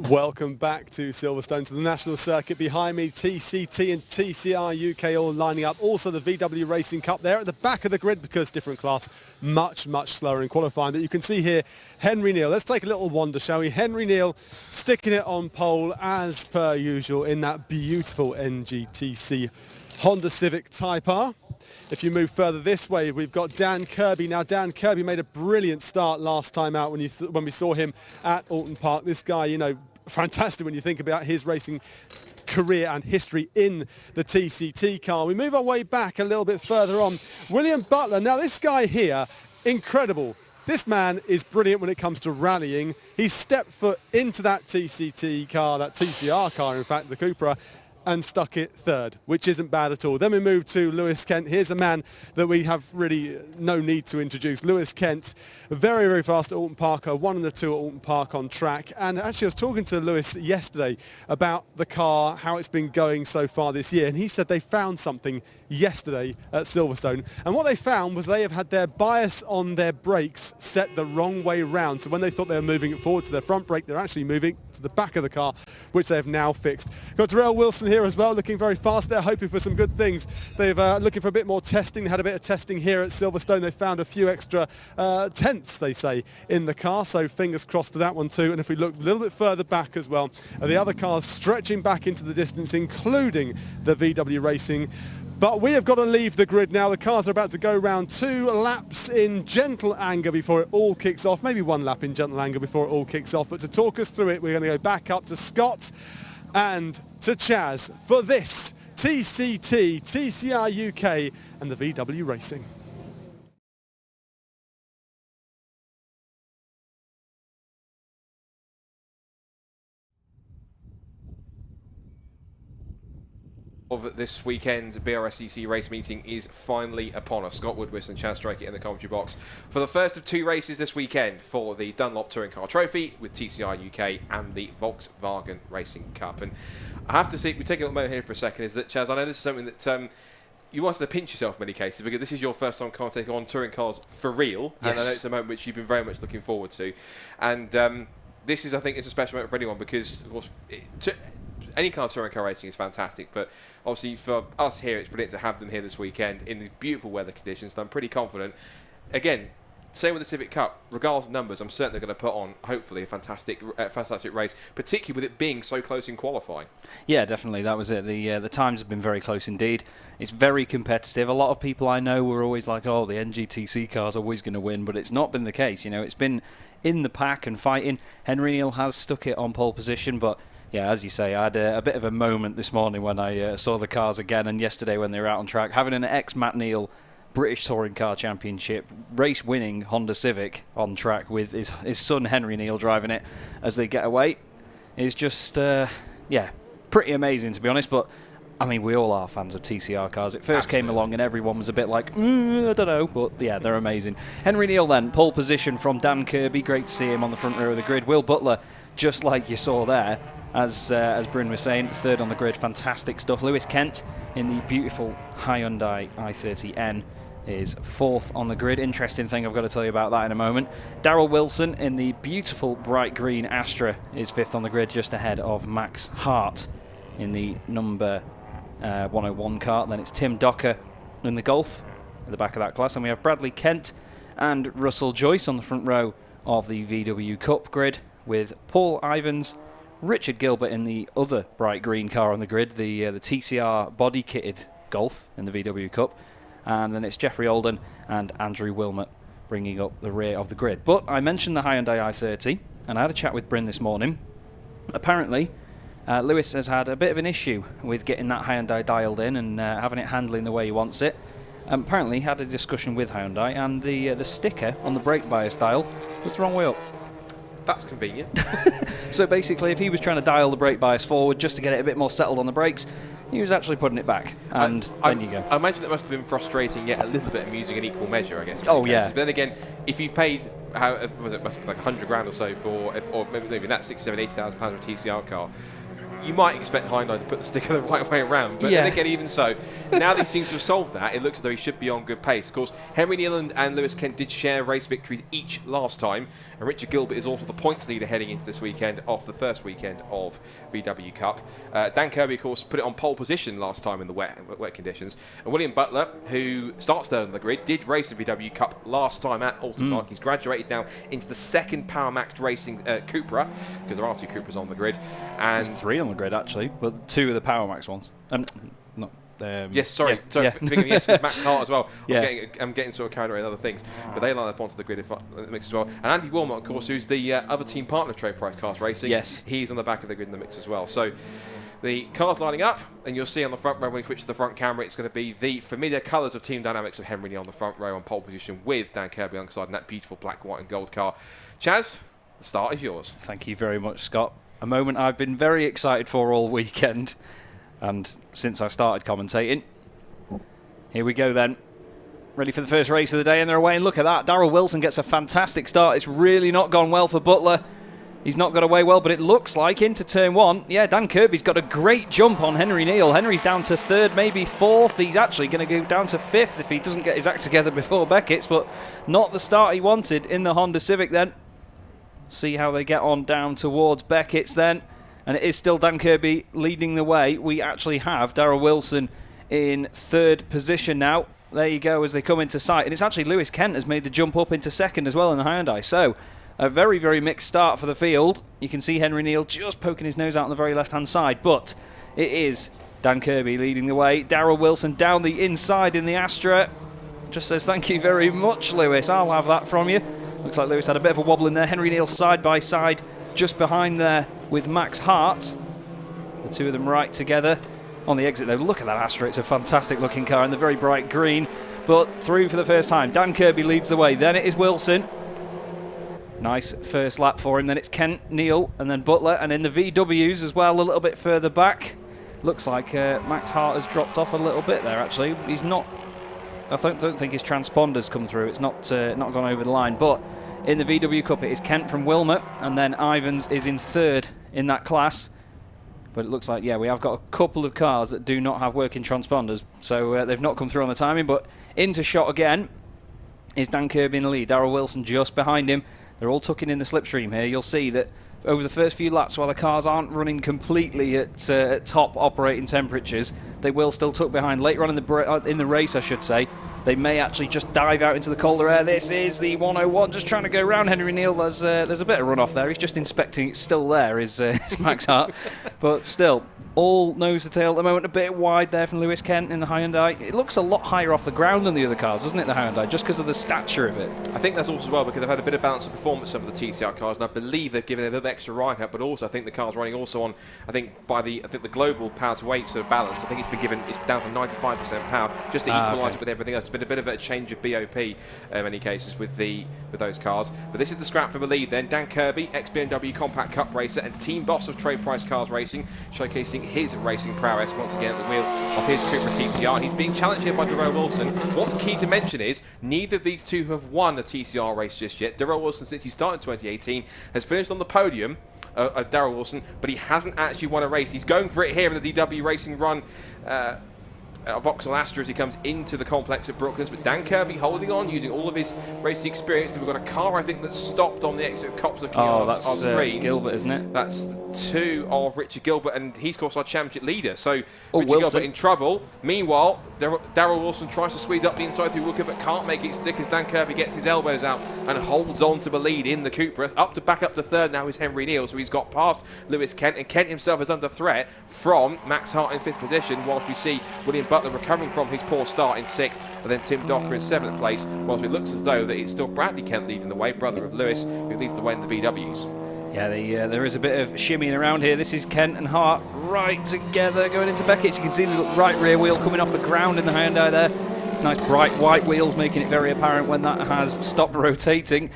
Welcome back to Silverstone, to the national circuit. Behind me, TCT and TCR UK all lining up. Also the VW Racing Cup there at the back of the grid, because different class, much slower in qualifying. But you can see here Henry Neal. Let's take a little wander, shall we? Henry Neal sticking it on pole as per usual in that beautiful NGTC Honda Civic Type R. If you move further this way, we've got Dan Kirby. Now, Dan Kirby made a brilliant start last time out when we saw him at Alton Park. This guy, you know, fantastic when you think about his racing career and history in the TCT car. We move our way back a little bit further on. William Butler. Now, this guy here, incredible. This man is brilliant when it comes to rallying. He stepped foot into that TCT car, that TCR car, in fact, the Cupra, and stuck it third, which isn't bad at all. Then we move to Lewis Kent. Here's a man that we have really no need to introduce. Lewis Kent, very fast at Alton Park, 1 and 2 at Alton Park on track. And actually I was talking to Lewis yesterday about the car, how it's been going so far this year, and he said they found something yesterday at Silverstone, and what they found was they have had their bias on their brakes set the wrong way round. So when they thought they were moving it forward to their front brake, they're actually moving to the back of the car, which they have now fixed. Got Darrell Wilson here as well, looking very fast. They're hoping for some good things. They've looking for a bit more testing. They had a bit of testing here at Silverstone. They found a few extra tenths, they say, in the car, so fingers crossed to that one too. And if we look a little bit further back as well, the other cars stretching back into the distance, including the VW Racing. But we have got to leave the grid now. The cars are about to go round 2 laps in gentle anger before it all kicks off. Maybe 1 lap in gentle anger before it all kicks off. But to talk us through it, we're going to go back up to Scott and to Chaz for this TCT, TCR UK and the VW Racing. Of this weekend's BRSCC race meeting is finally upon us. Scott Woodwiss and Chaz Draycott in the commentary box for the first of 2 races this weekend for the Dunlop Touring Car Trophy with TCR UK and the Volkswagen Racing Cup. And I have to say, we take a little moment here for a second, is that, Chaz, I know this is something that you wanted to pinch yourself in many cases, because this is your first time commentating on touring cars for real. Yes. And I know it's a moment which you've been very much looking forward to. And this is, I think, it's a special moment for anyone, because, of course, any kind of touring car racing is fantastic, but obviously for us here, it's brilliant to have them here this weekend in the beautiful weather conditions. And I'm pretty confident. Again, same with the Civic Cup, regardless of numbers, I'm certain they're going to put on, hopefully, a fantastic race, particularly with it being so close in qualifying. Yeah, definitely, that was it. The times have been very close indeed. It's very competitive. A lot of people I know were always like, oh, the NGTC car's always going to win, but it's not been the case. You know, it's been in the pack and fighting. Henry Neal has stuck it on pole position, but yeah, as you say, I had a bit of a moment this morning when I saw the cars again, and yesterday when they were out on track, having an ex-Matt Neal British Touring Car Championship race-winning Honda Civic on track with his son Henry Neal driving it as they get away is just, yeah, pretty amazing to be honest. But I mean, we all are fans of TCR cars. It first came along and everyone was a bit like, I don't know, but yeah, they're amazing. Henry Neal then, pole position from Dan Kirby. Great to see him on the front row of the grid. Will Butler, just like you saw there, as Bryn was saying, third on the grid, fantastic stuff. Lewis Kent in the beautiful Hyundai i30N is 4th on the grid. Interesting thing, I've got to tell you about that in a moment. Darrell Wilson in the beautiful bright green Astra is 5th on the grid, just ahead of Max Hart in the number 101 car. Then it's Tim Docker in the Golf at the back of that class, and we have Bradley Kent and Russell Joyce on the front row of the VW Cup grid, with Paul Ivans, Richard Gilbert in the other bright green car on the grid, the TCR body-kitted Golf in the VW Cup. And then it's Jeffrey Olden and Andrew Wilmot bringing up the rear of the grid. But I mentioned the Hyundai i30, and I had a chat with Bryn this morning. Apparently, Lewis has had a bit of an issue with getting that Hyundai dialed in and having it handling the way he wants it. Apparently, he had a discussion with Hyundai, and the sticker on the brake bias dial was the wrong way up. That's convenient. So basically, if he was trying to dial the brake bias forward just to get it a bit more settled on the brakes, he was actually putting it back. And then you go. I imagine that must have been frustrating, yet a little bit amusing in equal measure, I guess. Oh, yeah. But then again, if you've paid, must be like 100 grand or so for, or maybe that £60,000, £80,000 for a TCR car, you might expect Hyundai to put the sticker the right way around, but then again, even so, now that he seems to have solved that, it looks as though he should be on good pace. Of course, Henry Neal and Lewis Kent did share race victories each last time, and Richard Gilbert is also the points leader heading into this weekend off the first weekend of VW Cup. Dan Kirby, of course, put it on pole position last time in the wet conditions, and William Butler, who starts third on the grid, did race in VW Cup last time at Alton Park. He's graduated now into the second Power Max Racing Cupra, because there are 2 Cupras on the grid. And there's 3 on the grid, actually, but 2 of the Power Max ones. Yes, sorry. Yeah. Yes, with Max Hart as well. Yeah. I'm getting sort of carried away with other things, but they line up onto the grid in the mix as well. And Andy Wilmot, of course, who's the other team partner of Trade Price Cars Racing, he's on the back of the grid in the mix as well. So the cars lining up, and you'll see on the front row when we switch to the front camera, it's going to be the familiar colours of Team Dynamics of Henry Neal on the front row on pole position with Dan Kirby alongside in that beautiful black, white and gold car. Chaz, the start is yours. Thank you very much, Scott. A moment I've been very excited for all weekend, and since I started commentating. Here we go then. Ready for the first race of the day, and they're away, and look at that. Darrell Wilson gets a fantastic start. It's really not gone well for Butler. He's not got away well, but it looks like into turn 1. Yeah, Dan Kirby's got a great jump on Henry Neal. Henry's down to 3rd, maybe 4th. He's actually going to go down to 5th if he doesn't get his act together before Beckett's, but not the start he wanted in the Honda Civic then. See how they get on down towards Beckett's then. And it is still Dan Kirby leading the way. We actually have Darrell Wilson in 3rd position now. There you go as they come into sight. And it's actually Lewis Kent has made the jump up into 2nd as well in the Hyundai. So a very, very mixed start for the field. You can see Henry Neal just poking his nose out on the very left-hand side. But it is Dan Kirby leading the way. Darrell Wilson down the inside in the Astra. Just says, thank you very much, Lewis. I'll have that from you. Looks like Lewis had a bit of a wobble in there. Henry Neal side by side just behind there with Max Hart. The 2 of them right together. On the exit though, look at that Astra, it's a fantastic looking car in the very bright green, but through for the first time. Dan Kirby leads the way, then it is Wilson. Nice first lap for him, then it's Kent, Neal, and then Butler, and in the VWs as well, a little bit further back. Looks like Max Hart has dropped off a little bit there actually. He's not, I don't think his transponder's come through, it's not gone over the line, but in the VW Cup it is Kent from Wilmot, and then Ivans is in 3rd in that class. But it looks like, yeah, we have got a couple of cars that do not have working transponders. So they've not come through on the timing. But into shot again is Dan Kirby in the lead. Darrell Wilson just behind him. They're all tucking in the slipstream here. You'll see that over the first few laps, while the cars aren't running completely at top operating temperatures, they will still tuck behind. Later on in the race, I should say, they may actually just dive out into the colder air. This is the 101, just trying to go around Henry Neal. There's a bit of runoff there. He's just inspecting. It's still there, is Max Hart. But still, all nose to tail at the moment. A bit wide there from Lewis Kent in the Hyundai. It looks a lot higher off the ground than the other cars, doesn't it, the Hyundai, just because of the stature of it? I think that's also as well because they've had a bit of balance of performance, some of the TCR cars, and I believe they've given it a little extra ride out, but also I think the car's running also on, I think the global power to weight sort of balance, I think it's down to 95% power, just to equalise it with everything else. It's been a bit of a change of BOP in many cases with those cars. But this is the scrap for the lead then. Dan Kirby, ex-BMW Compact Cup racer and team boss of Trade Price Cars Racing, showcasing his racing prowess once again at the wheel of his Cupra TCR. And he's being challenged here by Darrell Wilson. What's key to mention is neither of these two have won a TCR race just yet. Darrell Wilson, since he started in 2018, has finished on the podium of Darrell Wilson, but he hasn't actually won a race. He's going for it here in the DW Racing run Vauxhall Astra as he comes into the complex at Brooklands, but Dan Kirby holding on, using all of his racing experience. And we've got a car, I think, that's stopped on the exit of Cops looking on our screens. Gilbert, isn't it? That's 2 of Richard Gilbert, and he's, of course, our championship leader. So Richard Gilbert in trouble. Meanwhile, Darrell Wilson tries to squeeze up the inside through Wooker, but can't make it stick as Dan Kirby gets his elbows out and holds on to the lead in the Cupra. Back up to 3rd now is Henry Neal, so he's got past Lewis Kent, and Kent himself is under threat from Max Hart in 5th position, whilst we see William Butler recovering from his poor start in 6th, and then Tim Docker in 7th place, whilst it looks as though that it's still Bradley Kent leading the way, brother of Lewis, who leads the way in the VWs. Yeah, there is a bit of shimmying around here. This is Kent and Hart right together going into Beckett's. You can see the right rear wheel coming off the ground in the Hyundai there. Nice bright white wheels making it very apparent when that has stopped rotating.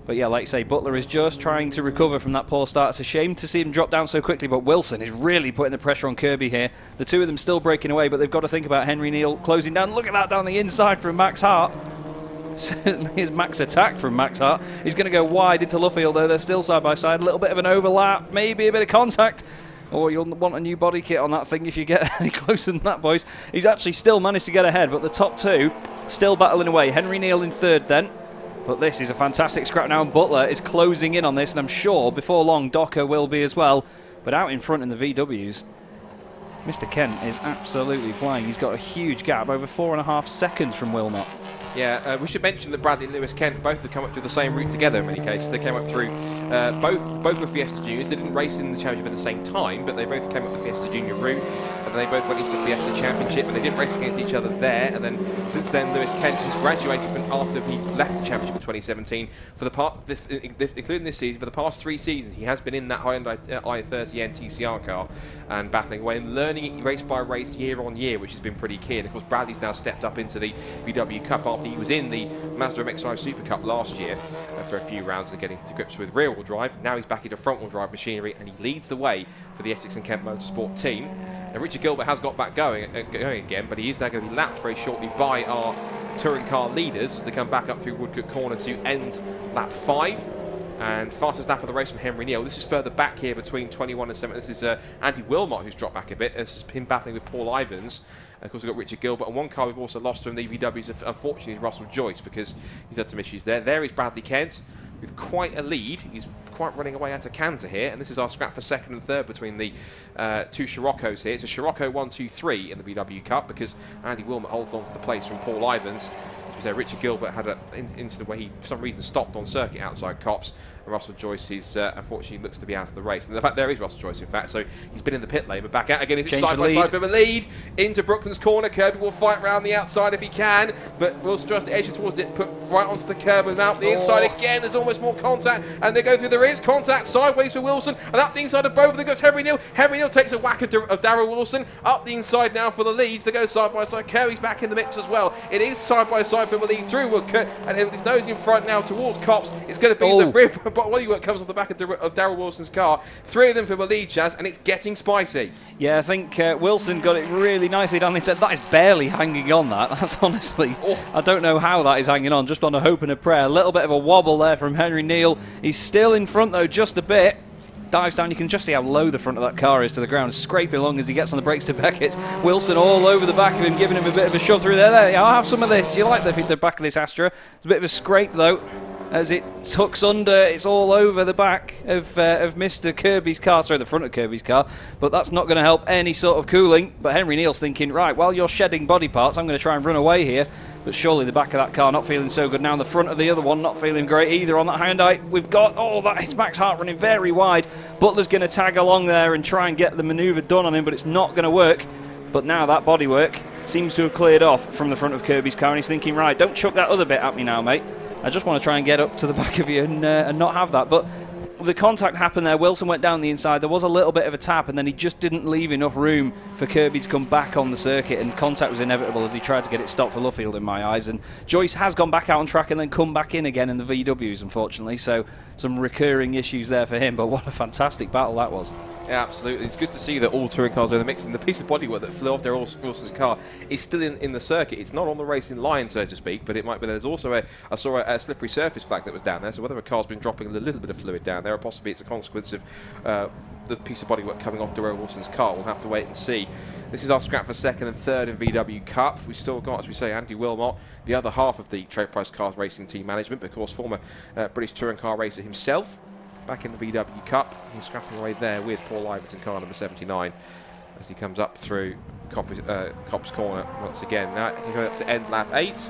But yeah, like I say, Butler is just trying to recover from that poor start. It's a shame to see him drop down so quickly, but Wilson is really putting the pressure on Kirby here. The 2 of them still breaking away, but they've got to think about Henry Neal closing down. Look at that down the inside from Max Hart. Certainly his max attack from Max Hart. He's going to go wide into Luffield, though. They're still side by side. A little bit of an overlap, maybe a bit of contact. Or you'll want a new body kit on that thing if you get any closer than that, boys. He's actually still managed to get ahead, but the top two still battling away. Henry Neal in third then. But this is a fantastic scrap now, and Butler is closing in on this, and I'm sure before long Docker will be as well. But out in front in the VWs, Mr. Kent is absolutely flying. He's got a huge gap, over 4.5 seconds from Wilmot. Yeah, we should mention that Bradley and Lewis Kent both have come up through the same route together in many cases. They came up through, both were Fiesta Juniors. They didn't race in the Championship at the same time, but they both came up the Fiesta Junior route. And then they both went into the Fiesta Championship, and they didn't race against each other there. And then since then, Lewis Kent has graduated from after he left the Championship in 2017. For the part, including this season, for the past 3 seasons, he has been in that Hyundai i30N TCR car and battling away and learning it race by race, year on year, which has been pretty key. And of course, Bradley's now stepped up into the VW Cup after he was in the Mazda MX-5 Super Cup last year for a few rounds and getting to grips with rear-wheel drive. Now he's back into front-wheel drive machinery, and he leads the way for the Essex and Kent Motorsport team. And Richard Gilbert has got back going again, but he is now going to be lapped very shortly by our touring car leaders as they come back up through Woodcote Corner to end lap 5. And fastest lap of the race from Henry Neal. This is further back here between 21 and 7. This is Andy Wilmot, who's dropped back a bit. This has been battling with Paul Ivans. Of course, we've got Richard Gilbert. And one car we've also lost from the VWs, unfortunately, is Russell Joyce, because he's had some issues there. There is Bradley Kent with quite a lead. He's quite running away out of Canter here. And this is our scrap for second and third between the two Scirocco's here. It's a Scirocco 1, 2, 3 in the VW Cup, because Andy Wilmot holds on to the place from Paul Ivans. Richard Gilbert had an incident where he, for some reason, stopped on circuit outside Copse, and Russell Joyce is unfortunately looks to be out of the race. And in fact, there is Russell Joyce, in fact, so he's been in the pit lane, but back out again. It's side by side for the lead into Brooklands Corner. Kirby will fight round the outside if he can, but Wilson tries to edge it towards it, put right onto the curb and out the inside again. There's almost more contact, and they go through. There is contact sideways for Wilson, and up the inside of both of them goes Henry Neal. Henry Neal takes a whack of Darryl Wilson. Up the inside now for the lead. They go side by side. Kirby's back in the mix as well. It is side by side for the lead through Woodcote, and his nose in front now towards Copse. It's going to be the rib, but Bodywork comes off the back of Darryl Wilson's car. 3 of them for the lead, Chaz, and it's getting spicy. Yeah, I think Wilson got it really nicely down the inside. That is barely hanging on, that. That's honestly, I don't know how that is hanging on, just on a hope and a prayer. A little bit of a wobble there from Henry Neal. He's still in front, though, just a bit. Dives down, you can just see how low the front of that car is to the ground, scraping along as he gets on the brakes to Beckett's. Wilson all over the back of him, giving him a bit of a shove through there. There, I'll have some of this. Do you like the back of this Astra? It's a bit of a scrape, though, as it tucks under. It's all over the back of Mr. Kirby's car, sorry, the front of Kirby's car, but that's not going to help any sort of cooling. But Henry Neal's thinking, right, while you're shedding body parts, I'm going to try and run away here. But surely the back of that car not feeling so good now. And the front of the other one not feeling great either on that Hyundai. We've got, that is Max Hart running very wide. Butler's going to tag along there and try and get the manoeuvre done on him, but it's not going to work. But now that bodywork seems to have cleared off from the front of Kirby's car, and he's thinking, right, don't chuck that other bit at me now, mate. I just want to try and get up to the back of you and not have that. But the contact happened there. Wilson went down the inside. There was a little bit of a tap, and then he just didn't leave enough room for Kirby to come back on the circuit, and contact was inevitable as he tried to get it stopped for Luffield in my eyes. And Joyce has gone back out on track and then come back in again in the VWs, unfortunately. So some recurring issues there for him, but what a fantastic battle that was. Yeah, absolutely. It's good to see that all touring cars are in the mix, and the piece of bodywork that flew off Darryl Wilson's car is still in the circuit. It's not on the racing line, so to speak, but it might be. There's also I saw a slippery surface flag that was down there, so whether a car's been dropping a little bit of fluid down there, or possibly it's a consequence of the piece of bodywork coming off Darryl Wilson's car, we'll have to wait and see. This is our scrap for second and third in VW Cup. We've still got, as we say, Andy Wilmot, the other half of the Trade Price Cars Racing Team management, but of course former British touring car racer himself, back in the VW Cup. He's scrapping away there with Paul Ivans in car number 79 as he comes up through Copse Corner once again. Now he goes up to end lap 8,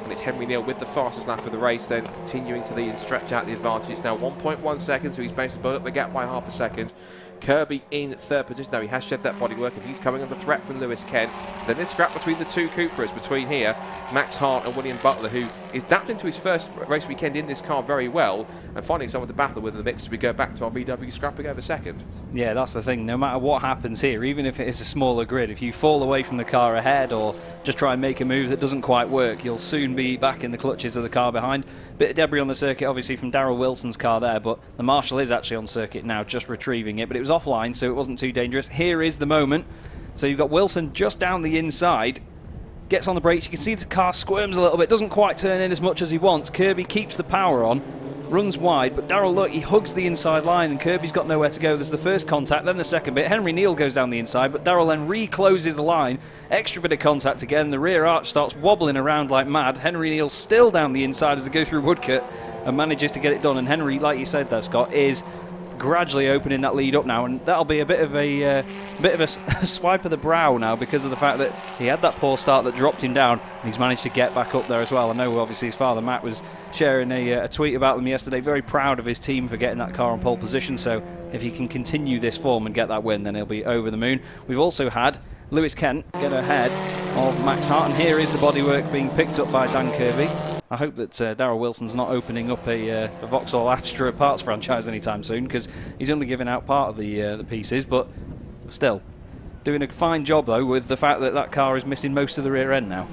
and it's Henry Neal with the fastest lap of the race, then continuing to lead and stretch out the advantage. It's now 1.1 seconds, so he's managed to build up the gap by half a second. Kirby in third position. Now he has shed that bodywork, and he's coming under threat from Lewis Kent. Then this scrap between the two Cupras, between here Max Hart and William Butler, who is dapped into his first race weekend in this car very well, and finding someone to battle with in the mix as we go back to our VW scrapping over second. Yeah, that's the thing. No matter what happens here, even if it is a smaller grid, if you fall away from the car ahead or just try and make a move that doesn't quite work, you'll soon be back in the clutches of the car behind. Bit of debris on the circuit, obviously, from Darryl Wilson's car there, but the Marshal is actually on circuit now, just retrieving it, but it was offline, so it wasn't too dangerous. Here is the moment. So you've got Wilson just down the inside, gets on the brakes. You can see the car squirms a little bit, doesn't quite turn in as much as he wants. Kirby keeps the power on, runs wide, but Darrell, look, he hugs the inside line and Kirby's got nowhere to go. There's the first contact, then the second bit. Henry Neal goes down the inside, but Darrell then recloses the line. Extra bit of contact again. The rear arch starts wobbling around like mad. Henry Neal still down the inside as they go through Woodcote and manages to get it done. And Henry, like you said there, Scott, is gradually opening that lead up now, and that'll be a bit of a swipe of the brow now because of the fact that he had that poor start that dropped him down, and he's managed to get back up there as well. I know obviously his father Matt was sharing a tweet about them yesterday, very proud of his team for getting that car on pole position, so if he can continue this form and get that win, then he'll be over the moon. We've also had Lewis Kent get ahead of Max Hart, and here is the bodywork being picked up by Dan Kirby. I hope that Darrell Wilson's not opening up a Vauxhall Astra parts franchise anytime soon, because he's only giving out part of the pieces, but still doing a fine job though with the fact that that car is missing most of the rear end now.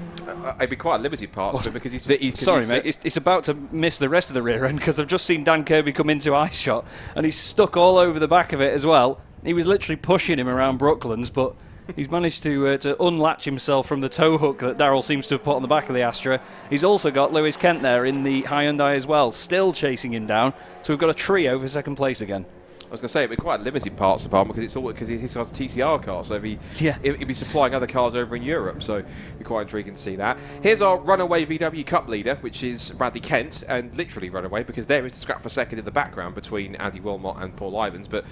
It'd be quite limited parts for him because he's sorry mate, it's about to miss the rest of the rear end because I've just seen Dan Kirby come into ice shot and he's stuck all over the back of it as well. He was literally pushing him around Brooklands, but he's managed to unlatch himself from the tow hook that Darrell seems to have put on the back of the Astra. He's also got Lewis Kent there in the Hyundai as well, still chasing him down. So we've got a trio for second place again. I was going to say, it'd be quite limited parts department because he's got a TCR car, so he'd be supplying other cars over in Europe, so it'd be quite intriguing to see that. Here's our runaway VW Cup leader, which is Bradley Kent, and literally runaway because there is the scrap for second in the background between Andy Wilmot and Paul Ivans, but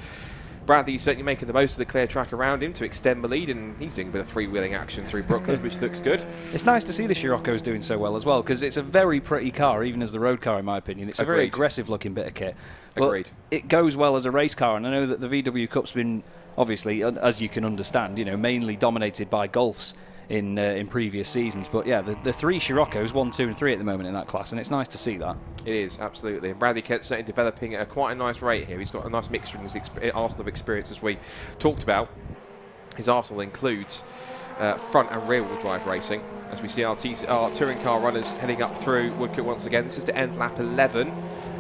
Bradley's certainly making the most of the clear track around him to extend the lead, and he's doing a bit of three-wheeling action through Brooklyn, which looks good. It's nice to see the Scirocco's doing so well as well, because it's a very pretty car, even as the road car, in my opinion. It's a very aggressive-looking bit of kit. But it goes well as a race car, and I know that the VW Cup's been, obviously, as you can understand, mainly dominated by Golfs in previous seasons. But yeah, the three Scirocco's, 1, 2 and 3 at the moment in that class, and it's nice to see that. It is, absolutely. And Bradley Kent's certainly developing at quite a nice rate here. He's got a nice mixture in his arsenal of experience, as we talked about. His arsenal includes front and rear wheel drive racing, as we see our touring car runners heading up through Woodcote once again. This is to end lap 11.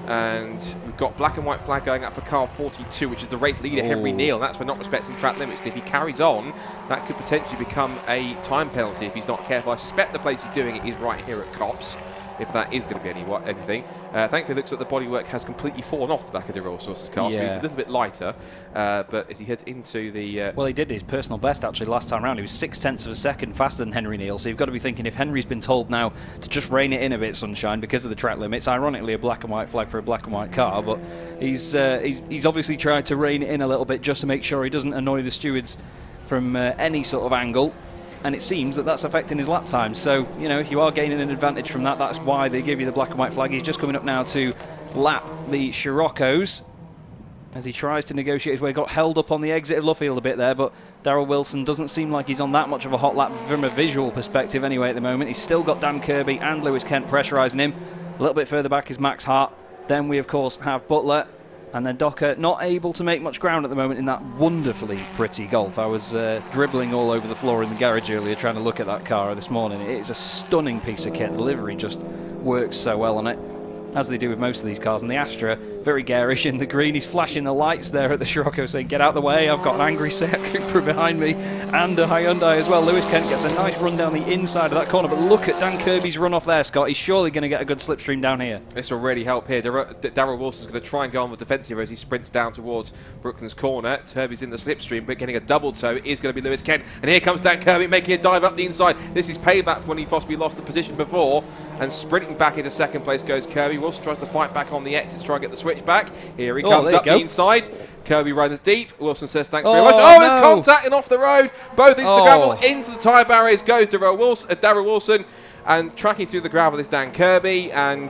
And we've got black and white flag going up for car 42, which is the race leader, Henry Neal. That's for not respecting track limits. And if he carries on, that could potentially become a time penalty if he's not careful. I suspect the place he's doing it is right here at Copse, if that is going to be anything. Thankfully, it looks like the bodywork has completely fallen off the back of the Royal Sources car, so he's a little bit lighter. But as he heads into the... Well, he did his personal best, actually, last time round. He was 0.6 of a second faster than Henry Neal, so you've got to be thinking, if Henry's been told now to just rein it in a bit, Sunshine, because of the track limits, ironically a black and white flag for a black and white car, but he's obviously tried to rein it in a little bit just to make sure he doesn't annoy the stewards from any sort of angle. And it seems that that's affecting his lap time. So, if you are gaining an advantage from that, that's why they give you the black and white flag. He's just coming up now to lap the Scirocco's as he tries to negotiate his way. Got held up on the exit of Luffield a bit there, but Darrell Wilson doesn't seem like he's on that much of a hot lap from a visual perspective anyway at the moment. He's still got Dan Kirby and Lewis Kent pressurising him. A little bit further back is Max Hart. Then we, of course, have Butler. And then Docker not able to make much ground at the moment in that wonderfully pretty Golf. I was dribbling all over the floor in the garage earlier trying to look at that car this morning. It is a stunning piece of kit. The livery just works so well on it, as they do with most of these cars. And the Astra, very garish in the green. He's flashing the lights there at the Scirocco saying, get out the way, I've got an angry Seat Cooper behind me, and a Hyundai as well. Lewis Kent gets a nice run down the inside of that corner, but look at Dan Kirby's run off there, Scott. He's surely going to get a good slipstream down here. This will really help here. Darrell Wilson's going to try and go on the defensive as he sprints down towards Brooklands corner. Kirby's in the slipstream, but getting a double toe is going to be Lewis Kent. And here comes Dan Kirby making a dive up the inside. This is payback for when he possibly lost the position before. And sprinting back into second place goes Kirby. Wilson tries to fight back on the exits, try and get the switch back. Here he comes up the inside. Kirby runs deep. Wilson says thanks very much. Oh, no. It's contact and off the road. Both into the gravel, into the tyre barriers goes Darrell Wilson. And tracking through the gravel is Dan Kirby. And,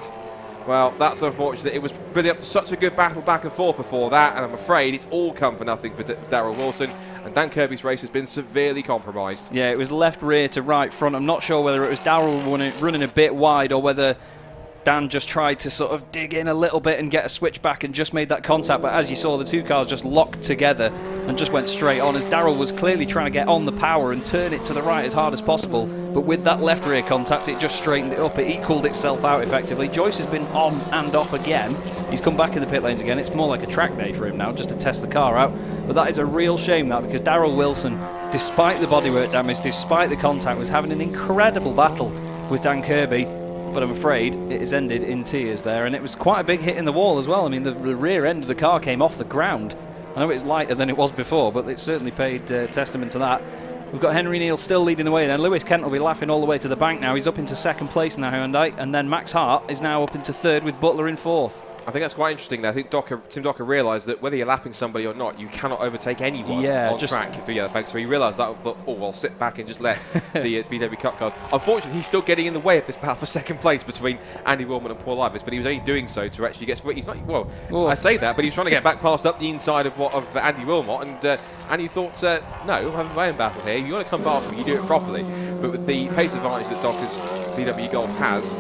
well, that's unfortunate. It was building up to such a good battle back and forth before that. And I'm afraid it's all come for nothing for Darrell Wilson. And Dan Kirby's race has been severely compromised. Yeah, it was left rear to right front. I'm not sure whether it was Darrell running a bit wide or whether Dan just tried to sort of dig in a little bit and get a switch back and just made that contact. But as you saw, the two cars just locked together and just went straight on, as Darrell was clearly trying to get on the power and turn it to the right as hard as possible. But with that left rear contact, it just straightened it up. It equalled itself out effectively. Joyce has been on and off again. He's come back in the pit lanes again. It's more like a track day for him now, just to test the car out. But that is a real shame, that, because Darrell Wilson, despite the bodywork damage, despite the contact, was having an incredible battle with Dan Kirby. but I'm afraid it has ended in tears there, and it was quite a big hit in the wall as well. I mean, the rear end of the car came off the ground. I know it's lighter than it was before, but it certainly paid testament to that. We've got Henry Neal still leading the way, and Lewis Kent will be laughing all the way to the bank now. He's up into second place now, Hyundai, and then Max Hart is now up into third with Butler in fourth. I think that's quite interesting. I think Tim Docker realised that whether you're lapping somebody or not, you cannot overtake anyone on track. So he realised that, I'll sit back and just let the VW Cup cars. Unfortunately, he's still getting in the way of this battle for second place between Andy Willman and Paul Ivis, but he was only doing so to actually get... He's not... Well, I say that, but he's trying to get back past up the inside of Andy Wilmot, and he thought, no, I'm having my own battle here. If you want to come past me, you do it properly. But with the pace advantage that Docker's VW Golf has,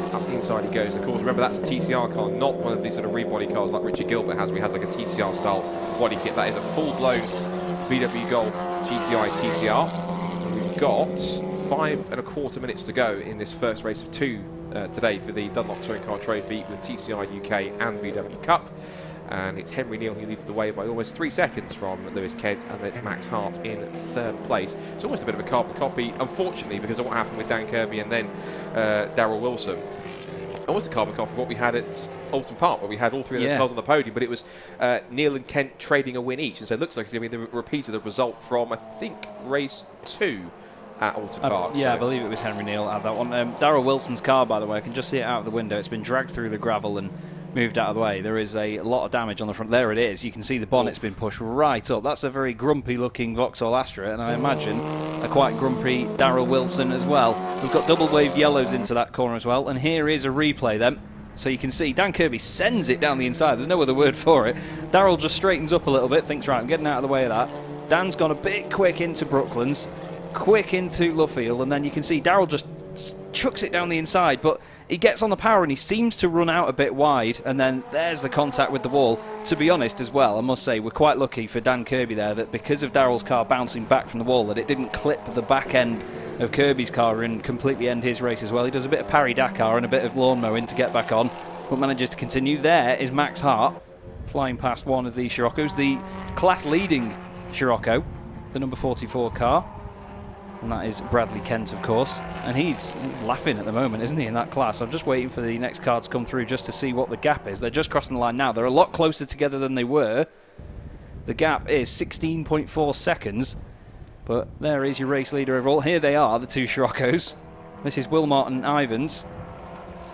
up the inside he goes. Of course, remember that's a TCR car, not one of these sort of rebody cars like Richard Gilbert has, where he has like a TCR style body kit. That is a full-blown VW Golf GTI TCR. We've got 5.25 minutes to go in this first race of two today for the Dunlop Touring Car Trophy with TCR UK and VW Cup. And it's Henry Neal who leads the way by almost 3 seconds from Lewis Kent, and it's Max Hart in third place. It's almost a bit of a carbon copy, unfortunately, because of what happened with Dan Kirby and then Darrell Wilson. Almost a carbon copy of what we had at Alton Park, where we had all three of those cars on the podium, but it was Neal and Kent trading a win each. And so it looks like it's going to be the repeat of the result from, I think, race 2 at Alton Park. I believe it was Henry Neal at that one. Darrell Wilson's car, by the way, I can just see it out of the window. It's been dragged through the gravel and moved out of the way. There is a lot of damage on the front. There it is. You can see the bonnet's been pushed right up. That's a very grumpy looking Vauxhall Astra, and I imagine a quite grumpy Darrell Wilson as well. We've got double wave yellows into that corner as well, and here is a replay then. So you can see Dan Kirby sends it down the inside. There's no other word for it. Darrell just straightens up a little bit, thinks, right, I'm getting out of the way of that. Dan's gone a bit quick into Brooklands, quick into Luffield, and then you can see Darrell just chucks it down the inside, but he gets on the power and he seems to run out a bit wide, and then there's the contact with the wall. To be honest as well, I must say we're quite lucky for Dan Kirby there that because of Darrell's car bouncing back from the wall, that it didn't clip the back end of Kirby's car and completely end his race as well. He does a bit of Paris-Dakar and a bit of lawn mowing to get back on, but manages to continue. There is Max Hart flying past one of the Scirocco's, the class leading Scirocco, the number 44 car. And that is Bradley Kent, of course. And he's laughing at the moment, isn't he, in that class? I'm just waiting for the next car to come through just to see what the gap is. They're just crossing the line now. They're a lot closer together than they were. The gap is 16.4 seconds. But there is your race leader overall. Here they are, the two Sciroccos. This is Wilmot and Ivans.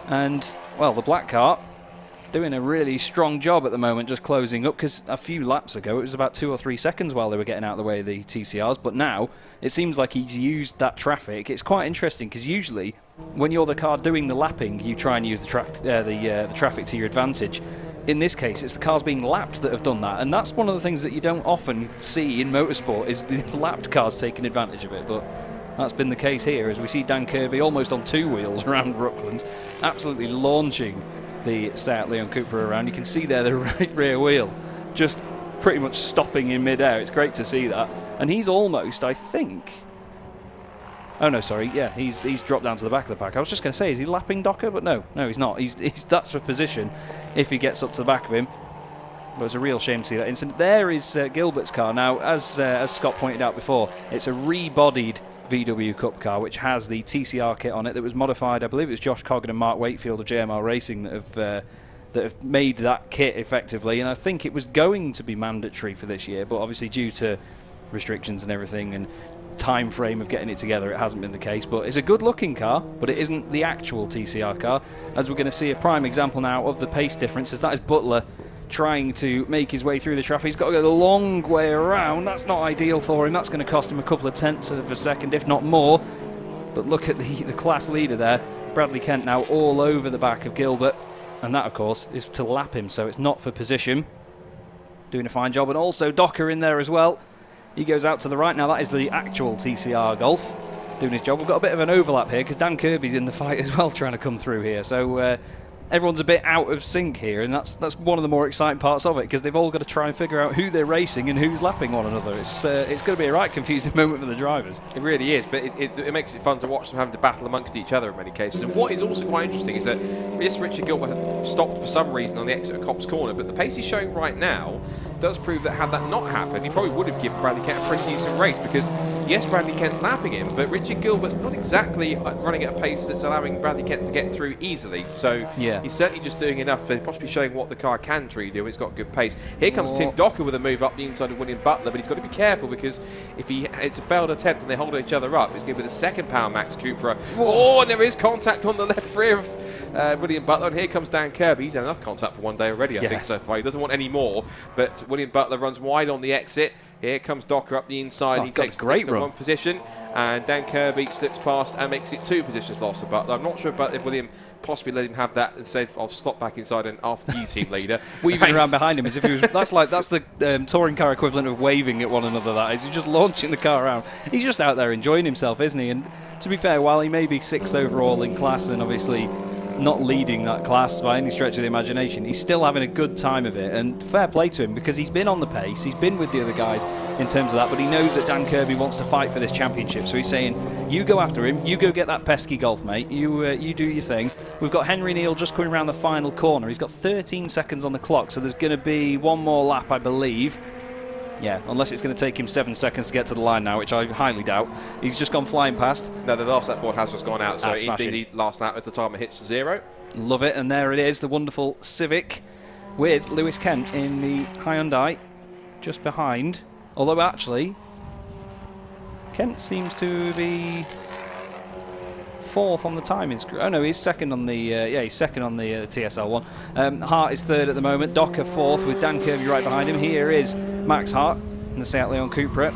And, well, the black car doing a really strong job at the moment, just closing up, because a few laps ago it was about 2 or 3 seconds while they were getting out of the way of the TCRs, but now it seems like he's used that traffic. It's quite interesting because usually when you're the car doing the lapping, you try and use the traffic to your advantage. In this case, it's the cars being lapped that have done that, and that's one of the things that you don't often see in motorsport, is the lapped cars taking advantage of it. But that's been the case here, as we see Dan Kirby almost on 2 wheels around Brooklands, absolutely launching the Seat Leon Cooper around. You can see there the right rear wheel just pretty much stopping in mid-air. It's great to see that. And he's almost, I think... Oh, no, sorry. Yeah, he's dropped down to the back of the pack. I was just going to say, is he lapping Docker? But no, he's not. That's for position if he gets up to the back of him. But it's a real shame to see that incident. There is Gilbert's car. Now, as Scott pointed out before, it's a rebodied VW Cup car which has the TCR kit on it that was modified. I believe it was Josh Coggan and Mark Wakefield of JMR Racing that have made that kit effectively, and I think it was going to be mandatory for this year, but obviously due to restrictions and everything and time frame of getting it together, it hasn't been the case. But it's a good looking car, but it isn't the actual TCR car, as we're going to see a prime example now of the pace differences. That is Butler trying to make his way through the traffic. He's got to go the long way around. That's not ideal for him. That's going to cost him a couple of tenths of a second, if not more. But look at the class leader there. Bradley Kent now all over the back of Gilbert. And that, of course, is to lap him, so it's not for position. Doing a fine job. And also Docker in there as well. He goes out to the right. Now that is the actual TCR Golf doing his job. We've got a bit of an overlap here because Dan Kirby's in the fight as well, trying to come through here. So everyone's a bit out of sync here, and that's one of the more exciting parts of it, because they've all got to try and figure out who they're racing and who's lapping one another. It's going to be a right confusing moment for the drivers. It really is, but it makes it fun to watch them having to battle amongst each other in many cases. And what is also quite interesting is that yes, Richard Gilbert stopped for some reason on the exit of Copse Corner, but the pace he's showing right now does prove that had that not happened, he probably would have given Bradley Kent a pretty decent race, because yes, Bradley Kent's lapping him, but Richard Gilbert's not exactly running at a pace that's allowing Bradley Kent to get through easily. So he's certainly just doing enough for possibly showing what the car can truly do. It's got good pace. Here comes Tim Docker with a move up the inside of William Butler, but he's got to be careful because if it's a failed attempt and they hold each other up, it's going to be the second power Max Cupra. Oh, and there is contact on the left rear of William Butler, and here comes Dan Kirby. He's had enough contact for one day already, I think, so far. He doesn't want any more, but William Butler runs wide on the exit. Here comes Docker up the inside. He takes great one position, and Dan Kirby slips past and makes it 2 positions lost to Butler. I'm not sure if William possibly let him have that and said, I'll stop back inside and after you, team leader. Weaving around behind him as if he was... That's the touring car equivalent of waving at one another, that is. He's just launching the car around. He's just out there enjoying himself, isn't he? And to be fair, while he may be 6th overall in class and obviously not leading that class by any stretch of the imagination, he's still having a good time of it, and fair play to him because he's been on the pace, he's been with the other guys in terms of that, but he knows that Dan Kirby wants to fight for this championship, so he's saying, you go after him, you go get that pesky Golf, mate, you do your thing. We've got Henry Neal just coming around the final corner. He's got 13 seconds on the clock, so there's going to be one more lap, I believe. Yeah, unless it's going to take him 7 seconds to get to the line now, which I highly doubt. He's just gone flying past. No, the last lap board has just gone out, so indeed the last lap as the timer hits 0. Love it, and there it is, the wonderful Civic with Lewis Kent in the Hyundai just behind. Although actually, Kent seems to be 4th on the timing screw. Oh no, he's second on the he's second on the TSL one. Hart is 3rd at the moment. Docker 4th with Dan Kirby right behind him. Here is Max Hart in the Seat Leon Cupra,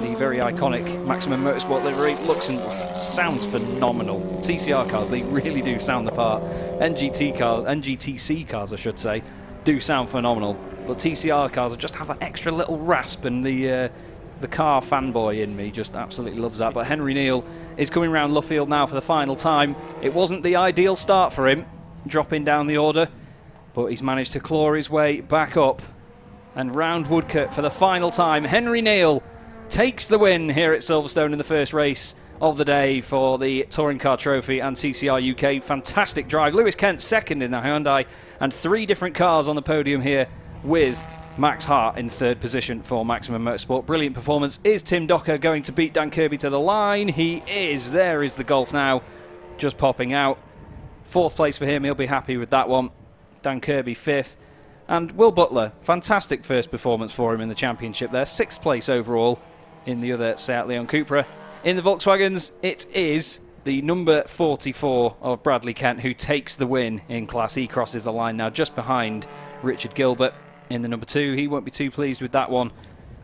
the very iconic Maximum Motorsport livery. Looks and sounds phenomenal. TCR cars, they really do sound the part. NGTC cars, I should say, do sound phenomenal. But TCR cars just have that extra little rasp, and the car fanboy in me just absolutely loves that. But Henry Neal is coming round Luffield now for the final time. It wasn't the ideal start for him, dropping down the order, but he's managed to claw his way back up and round Woodcote for the final time. Henry Neal takes the win here at Silverstone in the first race of the day for the Touring Car Trophy and TCR UK. Fantastic drive. Lewis Kent second in the Hyundai, and 3 different cars on the podium here with Max Hart in 3rd position for Maximum Motorsport. Brilliant performance. Is Tim Docker going to beat Dan Kirby to the line? He is. There is the Golf now, just popping out. 4th place for him. He'll be happy with that one. Dan Kirby 5th. And Will Butler, fantastic first performance for him in the championship there. 6th place overall in the other Seat Leon Cupra. In the Volkswagens, it is the number 44 of Bradley Kent who takes the win in class. He crosses the line now just behind Richard Gilbert in the number 2. He won't be too pleased with that one,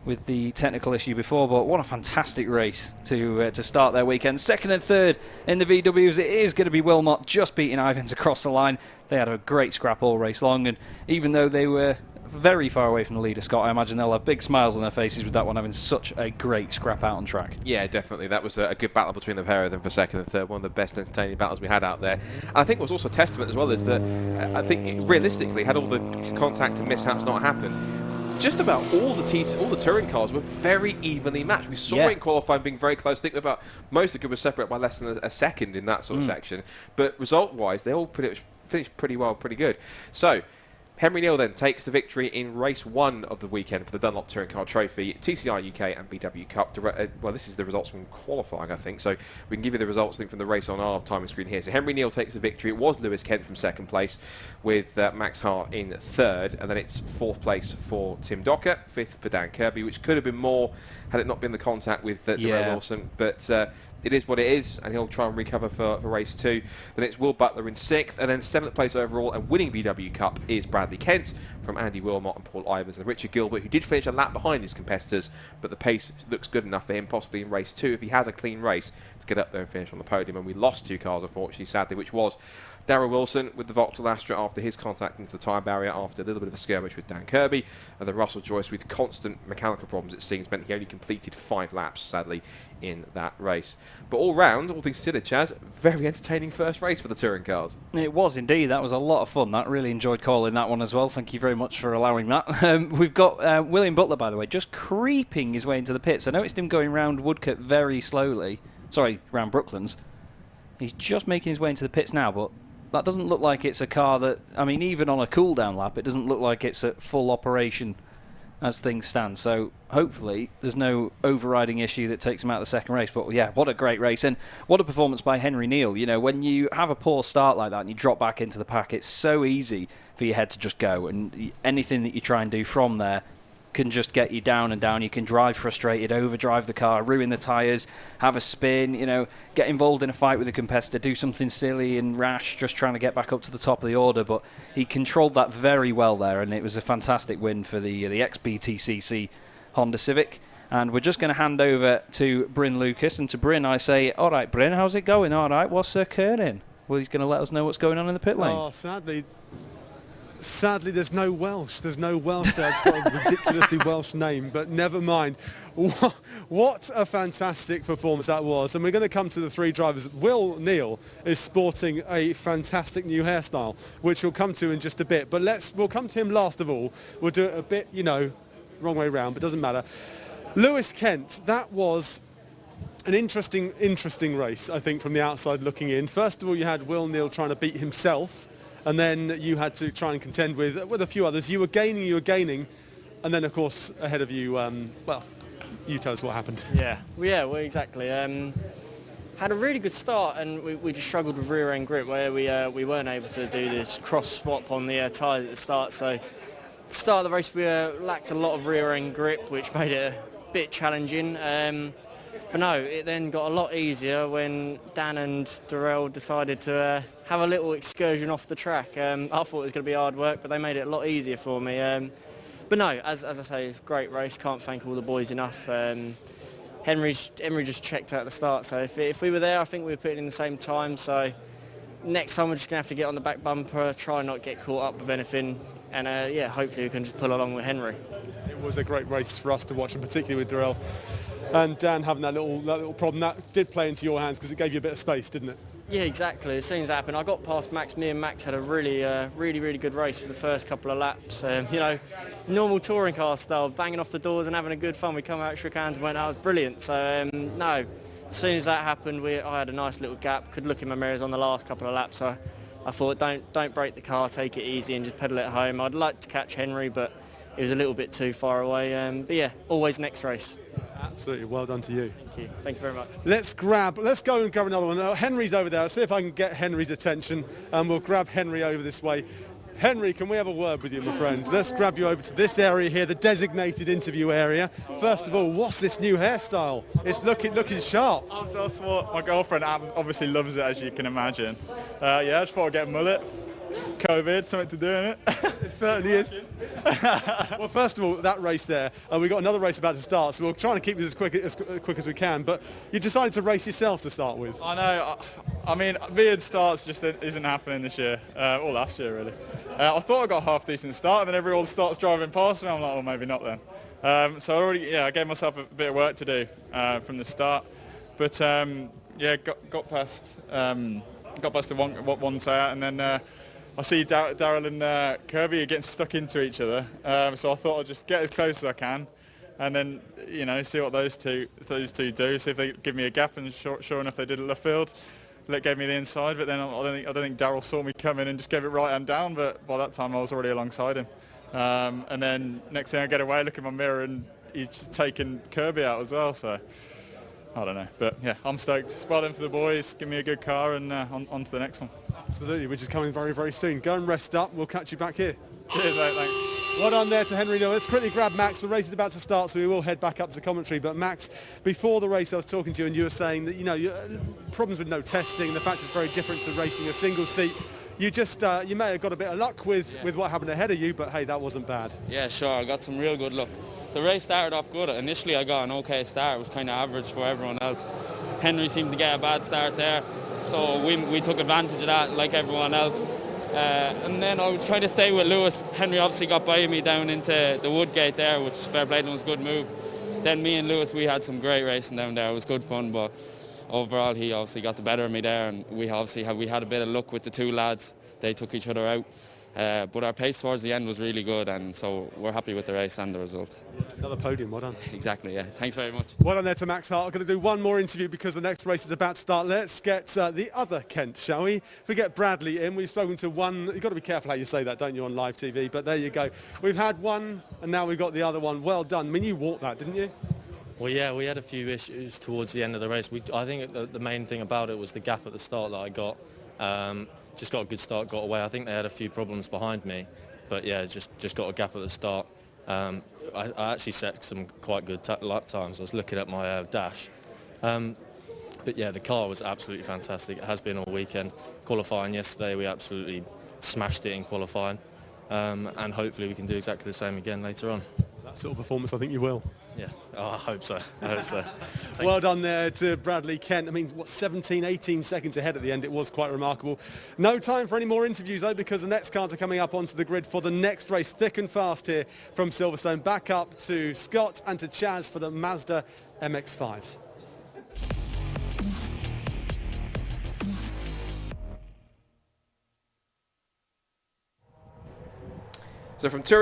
with the technical issue before, but what a fantastic race to start their weekend. 2nd and 3rd in the VWs, it is going to be Wilmot just beating Ivans across the line. They had a great scrap all race long, and even though they were very far away from the leader, Scott, I imagine they'll have big smiles on their faces with that one having such a great scrap out on track. Yeah, definitely. That was a good battle between the pair of them for 2nd and 3rd. One of the best entertaining battles we had out there. And I think what's also a testament as well is that I think realistically, had all the contact and mishaps not happened, just about all the touring cars were very evenly matched. We saw it in qualifying being very close. I think about most of them were separated by less than a second in that sort of section. But result-wise, they all finished pretty well, pretty good. So Henry Neal then takes the victory in race 1 of the weekend for the Dunlop Touring Car Trophy, TCR UK and VW Cup. Well, this is the results from qualifying, I think, so we can give you the results from the race on our timing screen here. So Henry Neal takes the victory. It was Lewis Kent from 2nd place with Max Hart in 3rd, and then it's 4th place for Tim Docker, 5th for Dan Kirby, which could have been more had it not been the contact with Darrell Wilson, but it is what it is, and he'll try and recover for race 2. Then it's Will Butler in 6th, and then 7th place overall and winning VW Cup is Bradley Kent from Andy Wilmot and Paul Ivers, and Richard Gilbert, who did finish a lap behind his competitors, but the pace looks good enough for him possibly in race 2 if he has a clean race to get up there and finish on the podium. And we lost 2 cars, unfortunately, sadly, which was Darrell Wilson with the Vauxhall Astra after his contact into the tyre barrier after a little bit of a skirmish with Dan Kirby, and then Russell Joyce with constant mechanical problems, it seems, meant he only completed 5 laps, sadly, in that race. But all round, all things considered, Chaz, very entertaining first race for the touring cars. It was indeed. That was a lot of fun. That really enjoyed calling that one as well. Thank you very much for allowing that. We've got William Butler, by the way, just creeping his way into the pits. I noticed him going round Woodcote very slowly. Sorry, round Brooklands. He's just making his way into the pits now, but that doesn't look like it's a car that, I mean, even on a cool-down lap, it doesn't look like it's at full operation as things stand. So hopefully there's no overriding issue that takes him out of the second race. But yeah, what a great race, and what a performance by Henry Neal. You know, when you have a poor start like that and you drop back into the pack, it's so easy for your head to just go, and anything that you try and do from there can just get you down and down. You can drive frustrated, overdrive the car, ruin the tyres, have a spin, you know, get involved in a fight with a competitor, do something silly and rash, just trying to get back up to the top of the order. But he controlled that very well there, and it was a fantastic win for the ex-BTCC Honda Civic. And we're just going to hand over to Bryn Lucas, and to Bryn I say, all right, Bryn, how's it going? All right, what's occurring? Well, he's going to let us know what's going on in the pit lane. Oh, Sadly, there's no Welsh. There's no Welsh there. It's got a ridiculously Welsh name, but never mind. What a fantastic performance that was. And we're going to come to the three drivers. Will Neal is sporting a fantastic new hairstyle, which we'll come to in just a bit. But we'll come to him last of all. We'll do it a bit, you know, wrong way round, but it doesn't matter. Lewis Kent, that was an interesting race, I think, from the outside looking in. First of all, you had Will Neal trying to beat himself, and then you had to try and contend with a few others. You were gaining, and then, of course, ahead of you, well, you tell us what happened. Well, exactly. Had a really good start, and we just struggled with rear end grip, where we weren't able to do this cross swap on the tyres at the start. So at the start of the race, we lacked a lot of rear end grip, which made it a bit challenging. But no, it then got a lot easier when Dan and Darrell decided to have a little excursion off the track. I thought it was going to be hard work, but they made it a lot easier for me. But no, as I say, it's a great race. Can't thank all the boys enough. Henry just checked out at the start, so if we were there, I think we were putting in the same time. So next time we're just going to have to get on the back bumper, try and not get caught up with anything, and hopefully we can just pull along with Henry. It was a great race for us to watch, and particularly with Darrell and Dan having that little problem. That did play into your hands because it gave you a bit of space, didn't it? Yeah, exactly. As soon as it happened, I got past Max. Me and Max had a really good race for the first couple of laps. You know, normal touring car style, banging off the doors and having a good fun. We come out, shook hands and went, that was brilliant. So no, as soon as that happened, I had a nice little gap. Could look in my mirrors on the last couple of laps. So I thought, don't break the car, take it easy and just pedal it home. I'd like to catch Henry, but it was a little bit too far away. But yeah, always next race. Absolutely, well done to you. Thank you very much. Let's go and grab another one. Henry's over there. I'll see if I can get Henry's attention, and we'll grab Henry over this way. Henry, can we have a word with you, my friend? Let's grab you over to this area here, the designated interview area. First of all, what's this new hairstyle? It's looking sharp. That's what my girlfriend obviously loves it, as you can imagine. I just thought I'd get a mullet. COVID, something to do in it. It certainly is. Well, first of all, that race there, and we've got another race about to start, so we're trying to keep this as quick as we can, but you decided to race yourself to start with. I know. I mean, me and starts just isn't happening this year, or last year, really. I thought I got a half-decent start, and then everyone starts driving past me. I'm like, well, maybe not then. So I gave myself a bit of work to do from the start. But, got past the one set, and then I see Darrell and Kirby are getting stuck into each other, so I thought I'd just get as close as I can, and then see what those two do. See if they give me a gap, and sure enough they did at left field. That gave me the inside, but then I don't think Darrell saw me coming and just gave it right hand down. But by that time I was already alongside him, and then next thing I get away, look in my mirror, and he's just taken Kirby out as well. So I don't know, but yeah, I'm stoked. Sparring for the boys, give me a good car, and on to the next one. Absolutely, which is coming very, very soon. Go and rest up. We'll catch you back here. Cheers, mate. Thanks. Well done there to Henry Neal. Let's quickly grab Max. The race is about to start, so we will head back up to commentary. But Max, before the race I was talking to you, and you were saying that, problems with no testing, the fact it's very different to racing a single seat. You just, you may have got a bit of luck with what happened ahead of you, but hey, that wasn't bad. Yeah, sure, I got some real good luck. The race started off good. Initially I got an okay start. It was kind of average for everyone else. Henry seemed to get a bad start there, so we took advantage of that like everyone else. And then I was trying to stay with Lewis. Henry obviously got by me down into the Woodgate there, which fair play to him, was a good move. Then me and Lewis, we had some great racing down there. It was good fun, but overall he obviously got the better of me there, and we had a bit of luck with the two lads. They took each other out. But our pace towards the end was really good, and so we're happy with the race and the result. Another podium, well done. Exactly, yeah. Thanks very much. Well done there to Max Hart. I'm going to do one more interview because the next race is about to start. Let's get the other Kent, shall we? If we get Bradley in, we've spoken to one. You've got to be careful how you say that, don't you, on live TV? But there you go. We've had one, and now we've got the other one. Well done. I mean, you walked that, didn't you? Well, yeah, we had a few issues towards the end of the race. I think the main thing about it was the gap at the start that I got. Just got a good start, got away. I think they had a few problems behind me, but yeah, just got a gap at the start. I actually set some quite good lap times. I was looking at my dash. But yeah, the car was absolutely fantastic. It has been all weekend. Qualifying yesterday, we absolutely smashed it in qualifying. And hopefully we can do exactly the same again later on. That sort of performance, I think you will. Yeah, I hope so. I hope so. Well done there to Bradley Kent. I mean, what, 17, 18 seconds ahead at the end. It was quite remarkable. No time for any more interviews, though, because the next cars are coming up onto the grid for the next race. Thick and fast here from Silverstone. Back up to Scott and to Chaz for the Mazda MX-5s. So from Touring